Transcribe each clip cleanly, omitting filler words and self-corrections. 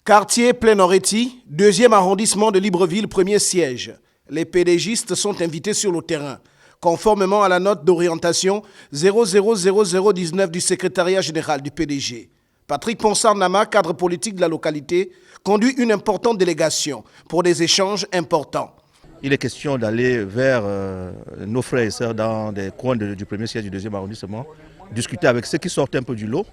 Quartier Plein-Oreti, 2e arrondissement de Libreville, premier siège. Les PDGistes sont invités sur le terrain, conformément à la note d'orientation 000019 du secrétariat général du PDG. Patrick Ponsard-Nama, cadre politique de la localité, conduit une importante délégation pour des échanges importants. Il est question d'aller vers nos frères et sœurs dans des coins du premier siège du 2e arrondissement, discuter avec ceux qui sortent un peu du lot,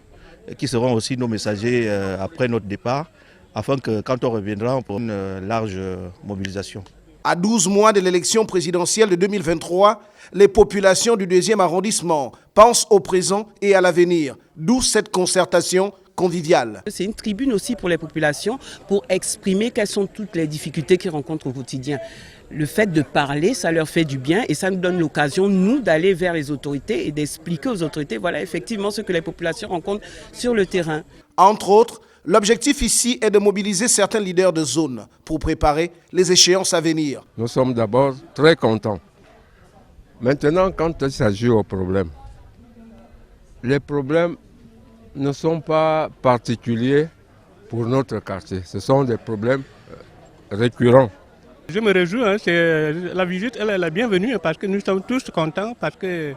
et qui seront aussi nos messagers après notre départ, afin que quand on reviendra, on pourra une large mobilisation. À 12 mois de l'élection présidentielle de 2023, les populations du 2e arrondissement pensent au présent et à l'avenir, d'où cette concertation conviviale. C'est une tribune aussi pour les populations pour exprimer quelles sont toutes les difficultés qu'ils rencontrent au quotidien. Le fait de parler, ça leur fait du bien et ça nous donne l'occasion, nous, d'aller vers les autorités et d'expliquer aux autorités, voilà effectivement ce que les populations rencontrent sur le terrain. Entre autres, l'objectif ici est de mobiliser certains leaders de zone pour préparer les échéances à venir. Nous sommes d'abord très contents. Maintenant, quand il s'agit aux problèmes, les problèmes ne sont pas particuliers pour notre quartier. Ce sont des problèmes récurrents. Je me réjouis, la visite elle est la bienvenue parce que nous sommes tous contents parce que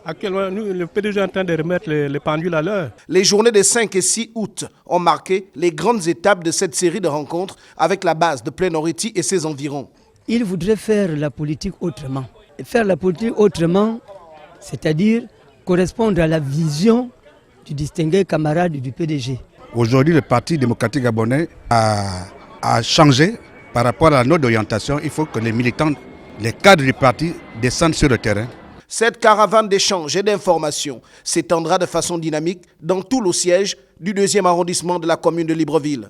actuellement le PDG est en train de remettre les pendules à l'heure. Les journées des 5 et 6 août ont marqué les grandes étapes de cette série de rencontres avec la base de Plein-Oreti et ses environs. Il voudrait faire la politique autrement. Et faire la politique autrement, c'est-à-dire correspondre à la vision du distingué camarade du PDG. Aujourd'hui, le Parti démocratique gabonais a changé par rapport à la note d'orientation. Il faut que les militants, les cadres du parti descendent sur le terrain. Cette caravane d'échanges et d'informations s'étendra de façon dynamique dans tout le siège du 2e arrondissement de la commune de Libreville.